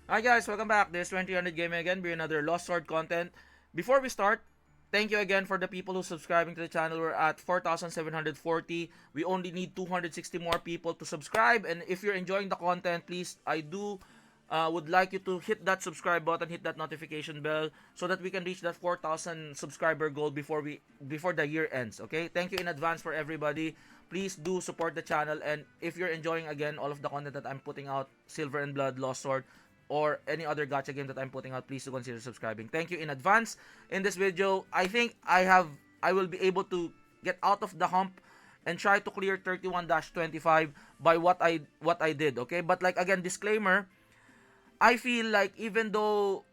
Hi guys, welcome back. This is 2000 Gaming again, be another Lost Sword content. Before we start, thank you again for the people who subscribing to the channel. We're at 4,740. We only need 260 more people to subscribe. And if you're enjoying the content, please, I do would like you to hit that subscribe button, hit that notification bell, so that we can reach that 4,000 subscriber goal before the year ends. Okay, thank you in advance for everybody. Please do support the channel, and if you're enjoying again all of the content that I'm putting out, Silver and Blood, Lost Sword, or any other gacha game that I'm putting out, please do consider subscribing. Thank you in advance. In this video, I think I will be able to get out of the hump and try to clear 31-25 by what I did, okay? But like again, disclaimer, I feel like even though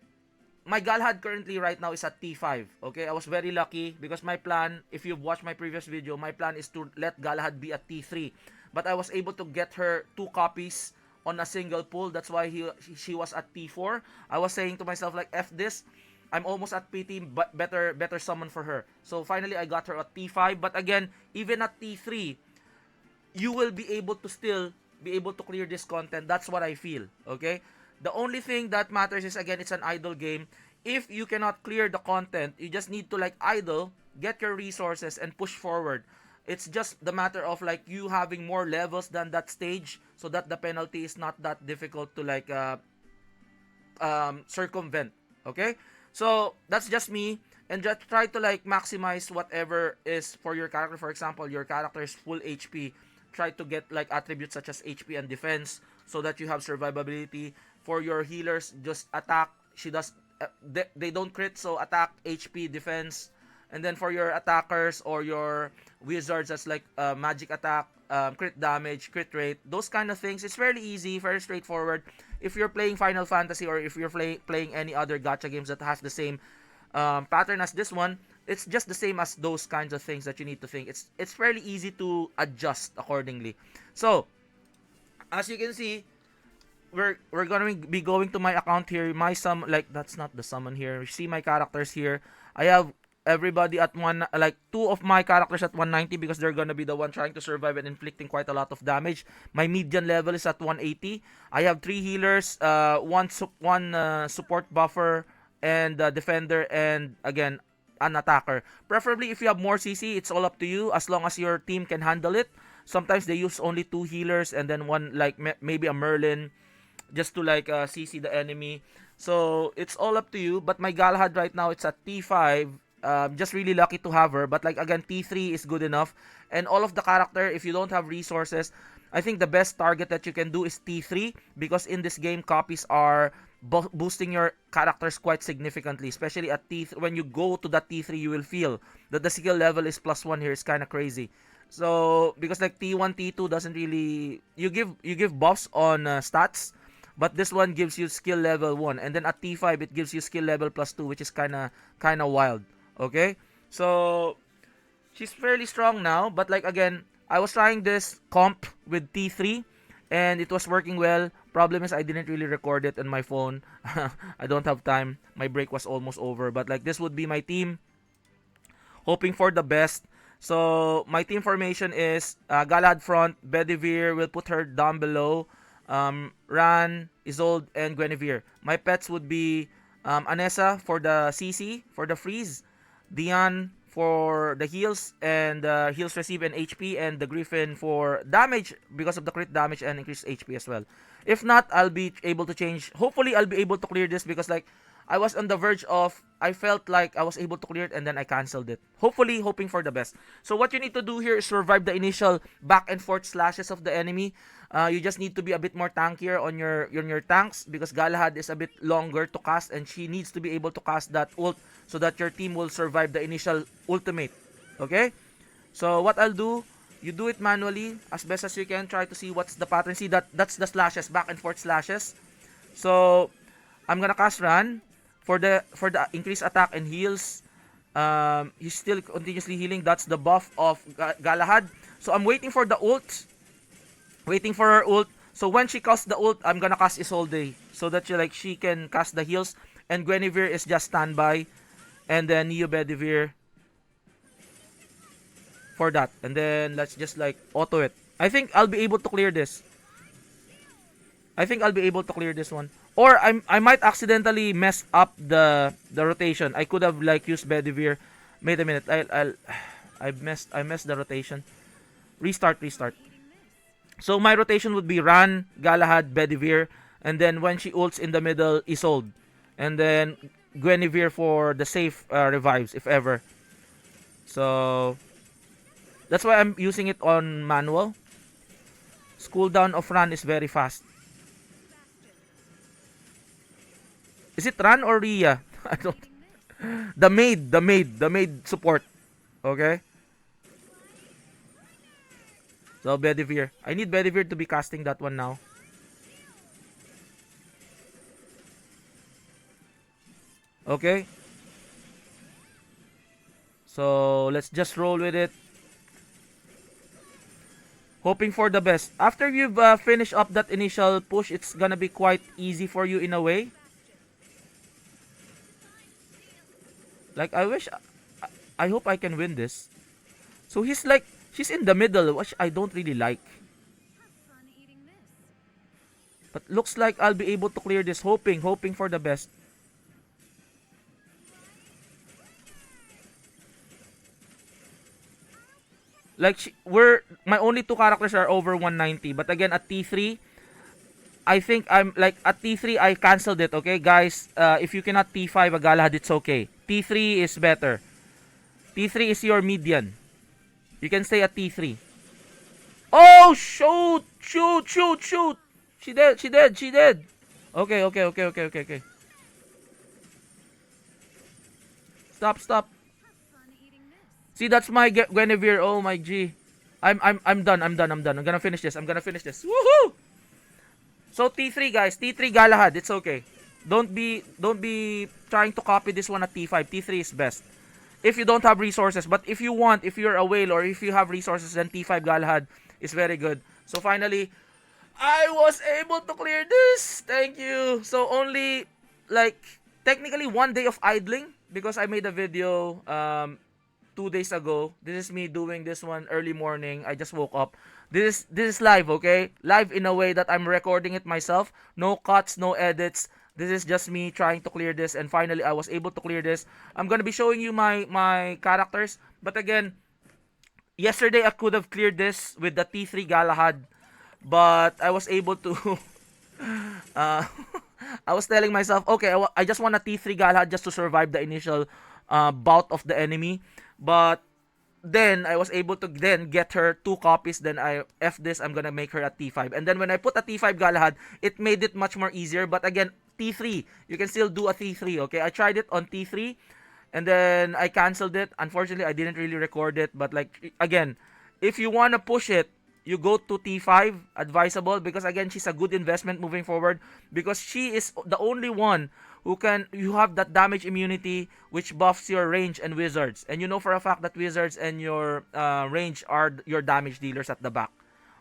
my Galahad currently right now is at T5, okay? I was very lucky because my plan, if you've watched my previous video, my plan is to let Galahad be at T3. But I was able to get her 2 copies on a single pull. That's why she was at T4. I was saying to myself like, F this. I'm almost at PT, but better summon for her. So finally I got her at T5. But again, even at T3, you will be able to still be able to clear this content. That's what I feel, okay? The only thing that matters is, again, it's an idle game. If you cannot clear the content, you just need to like idle, get your resources, and push forward. It's just the matter of like you having more levels than that stage, so that the penalty is not that difficult to like circumvent. Okay, so that's just me, and just try to like maximize whatever is for your character. For example, your character is full HP. Try to get like attributes such as HP and defense, so that you have survivability. For your healers, just attack. She does. They don't crit, so attack, HP, defense. And then for your attackers or your wizards, that's like magic attack, crit damage, crit rate, those kind of things. It's fairly easy, very straightforward. If you're playing Final Fantasy, or if you're playing any other gacha games that has the same pattern as this one, it's just the same as those kinds of things that you need to think. It's fairly easy to adjust accordingly. So as you can see, we're gonna be going to my account here. My like that's not the summon here. You see my characters here. I have everybody at like 2 of my characters at 190 because they're gonna be the one trying to survive and inflicting quite a lot of damage. My median level is at 180. I have 3 healers, one support buffer, and defender, and again an attacker. Preferably if you have more CC, it's all up to you as long as your team can handle it. Sometimes they use only 2 healers and then one like maybe a Merlin just to like CC the enemy. So it's all up to you. But my Galahad right now, it's at T5. Just really lucky to have her. But like again, T3 is good enough. And all of the character, if you don't have resources, I think the best target that you can do is T3, because in this game, copies are boosting your characters quite significantly. Especially at T3, when you go to that T3, you will feel that the skill level is +1 here. It's kind of crazy. So because like T1, T2 doesn't really, you give buffs on stats, but this one gives you skill level 1, and then at T5 it gives you skill level +2, which is kind of wild. Okay? So she's fairly strong now, but like again, I was trying this comp with T3 and it was working well. Problem is I didn't really record it on my phone. I don't have time. My break was almost over, but like this would be my team, hoping for the best. So my team formation is Galad front, Bedivere, will put her down below, Ran, Isolde, and Guinevere. My pets would be Anessa for the CC, for the freeze, Dian for the heals and heals receive and HP, and the Griffin for damage because of the crit damage and increased HP as well. If not, I'll be able to change. Hopefully, I'll be able to clear this because like I was on the verge of, I felt like I was able to clear it and then I canceled it. Hopefully, hoping for the best. So what you need to do here is survive the initial back and forth slashes of the enemy. You just need to be a bit more tankier on your tanks because Galahad is a bit longer to cast and she needs to be able to cast that ult so that your team will survive the initial ultimate. Okay? So what I'll do, you do it manually as best as you can. Try to see what's the pattern. See that's the slashes, back and forth slashes. So I'm gonna cast Ran for the increased attack and heals. He's still continuously healing. That's the buff of Galahad. So I'm waiting for the ult. Waiting for her ult. So when she casts the ult, I'm gonna cast Isolde so that she can cast the heals. And Guinevere is just standby. And then Neo Bedivere for that. And then let's just like auto it. I think I'll be able to clear this. I think I'll be able to clear this one. Or I might accidentally mess up the rotation. I could have like used Bedivere. Wait a minute. I messed the rotation. Restart. So my rotation would be Ran, Galahad, Bedivere, and then when she ults in the middle, Isolde. And then Guinevere for the safe revives, if ever. So that's why I'm using it on manual. Cooldown of Ran is very fast. Is it Ran or Rhea? I don't. The maid support. Okay. So Bedivere. I need Bedivere to be casting that one now. Okay. So let's just roll with it. Hoping for the best. After you've finished up that initial push, it's gonna be quite easy for you in a way. Like I wish, I hope I can win this. So she's in the middle, which I don't really like. But looks like I'll be able to clear this, hoping for the best. Like my only two characters are over 190, but again at T3, I think I'm like at T3 I canceled it, okay guys? If you cannot T5 a Galahad, it's okay. T3 is better. T3 is your median. You can stay at T3. Oh, shoot. She dead. Okay. Stop. See, that's my Guinevere. Oh my G. I'm done. I'm gonna finish this. Woohoo! So T3 guys, T3 Galahad, it's okay. Don't be trying to copy this one at T5. T3 is best. If you don't have resources, but if you're a whale or if you have resources, then T5 Galahad is very good. So finally, I was able to clear this. Thank you. So only like technically 1 day of idling because I made a video 2 days ago. This is me doing this one early morning. I just woke up. This is live, okay? Live in a way that I'm recording it myself. No cuts, no edits. This is just me trying to clear this, and finally I was able to clear this. I'm gonna be showing you my characters, but again, yesterday I could have cleared this with the T3 Galahad, but I was able to. uh, I was telling myself, okay, I just want a T3 Galahad just to survive the initial bout of the enemy, but then I was able to then get her 2 copies. Then I F this, I'm gonna make her a T5. And then when I put a T5 Galahad, it made it much more easier. But again, T3, you can still do a T3, okay? I tried it on T3 and then I canceled it. Unfortunately, I didn't really record it. But like, again, if you wanna push it, you go to T5, advisable, because again, she's a good investment moving forward because she is the only one you have that damage immunity which buffs your range and wizards, and you know for a fact that wizards and your range are your damage dealers at the back.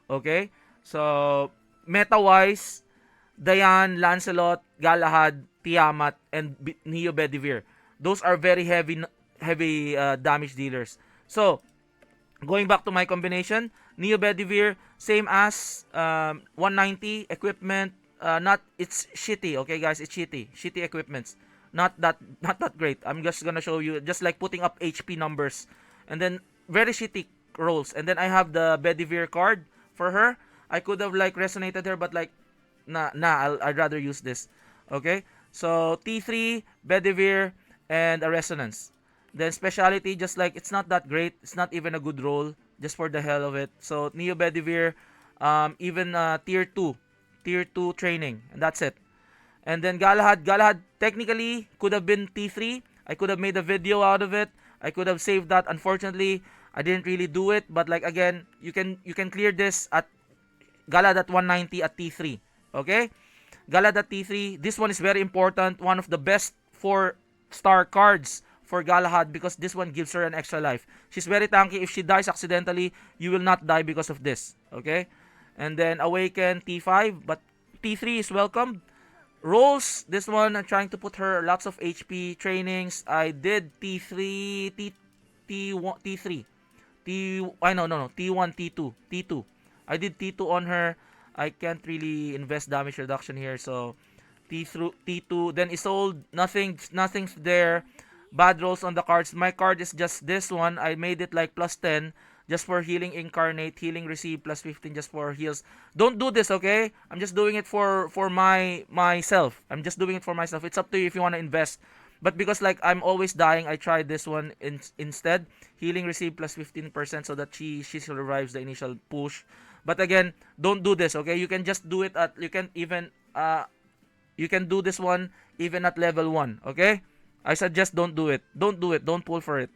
Okay, so meta wise, Diane, Lancelot, Galahad, Tiamat, and Neo Bedivere, those are very heavy damage dealers. So going back to my combination, Neo Bedivere, same as 190 equipment. Not it's shitty, okay guys, it's shitty equipments. Not that great. I'm just gonna show you just like putting up HP numbers, and then very shitty rolls. And then I have the Bedivere card for her. I could have like resonated her, but like I'd rather use this. Okay, so T3 Bedivere and a resonance. Then speciality, just like it's not that great. It's not even a good roll, just for the hell of it. So Neo Bedivere, even tier 2 training, and that's it. And then Galahad technically could have been T3. I could have made a video out of it. I could have saved that. Unfortunately, I didn't really do it. But like again, you can clear this at Galahad at 190 at T3. Okay, Galahad at T3. This one is very important. One of the best 4-star cards for Galahad because this one gives her an extra life. She's very tanky. If she dies accidentally, you will not die because of this. Okay. And then Awaken T5, but T3 is welcome. Rolls, this one I'm trying to put her lots of HP trainings. I did T3, T1, T3. No, T1, T2. I did T2 on her. I can't really invest damage reduction here, so T through T2, then Isolde, nothing's there. Bad rolls on the cards. My card is just this one. I made it like plus 10 just for healing incarnate, healing receive plus 15 just for heals. Don't do this, okay? I'm just doing it for myself. I'm just doing it for myself. It's up to you if you want to invest. But because like I'm always dying, I tried this one instead. Healing receive plus 15% so that she survives the initial push. But again, don't do this, okay? You can just do it at you can even you can do this one even at level 1, okay? I suggest don't do it. Don't do it. Don't pull for it.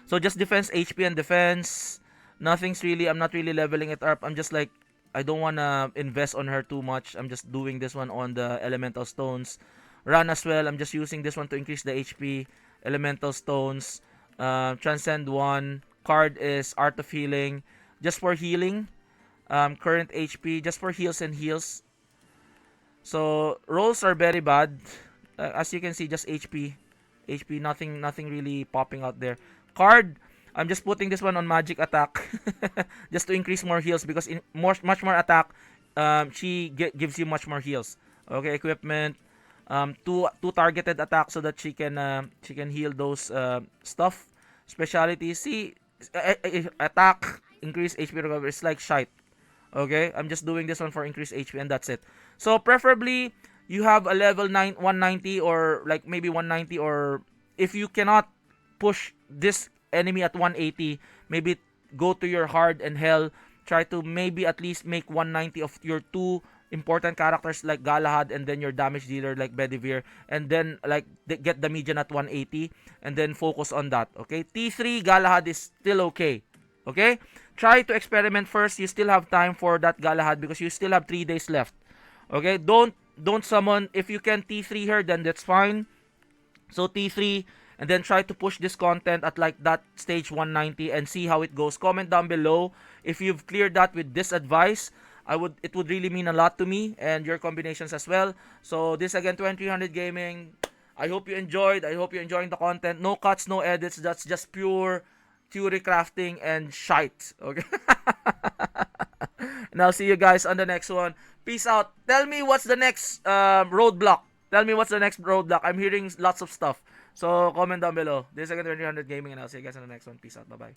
So just defense, HP, and defense. Nothing's really, I'm not really leveling it up. I'm just like, I don't want to invest on her too much. I'm just doing this one on the elemental stones. Run as well. I'm just using this one to increase the HP. Elemental stones. Transcend 1. Card is Art of Healing. Just for healing. Current HP. Just for heals and heals. So, rolls are very bad. As you can see, just HP. HP, nothing really popping out there. Card, I'm just putting this one on magic attack. Just to increase more heals because in much more attack, she gives you much more heals. Okay, equipment. Two targeted attacks so that she can heal those stuff. Specialty, see, attack, increase HP recovery. It's like shite. Okay, I'm just doing this one for increased HP and that's it. So preferably you have a level 190 or like maybe 190, or if you cannot push this enemy at 180, maybe go to your hard and hell. Try to maybe at least make 190 of your two important characters like Galahad and then your damage dealer like Bedivere, and then like get the median at 180 and then focus on that. Okay, T3 Galahad is still okay. Okay, try to experiment first. You still have time for that Galahad because you still have 3 days left. Okay, don't summon. If you can T3 her, then that's fine. So T3 and then try to push this content at like that stage 190 and see how it goes. Comment down below if you've cleared that with this advice. It would really mean a lot to me and your combinations as well. So this again, 2300 Gaming. I hope you enjoyed. I hope you're enjoying the content. No cuts, no edits. That's just pure theory crafting and shite. Okay. And I'll see you guys on the next one. Peace out. Tell me what's the next roadblock. Tell me what's the next roadblock. I'm hearing lots of stuff. So comment down below. This is again 2300 Gaming and I'll see you guys on the next one. Peace out. Bye-bye.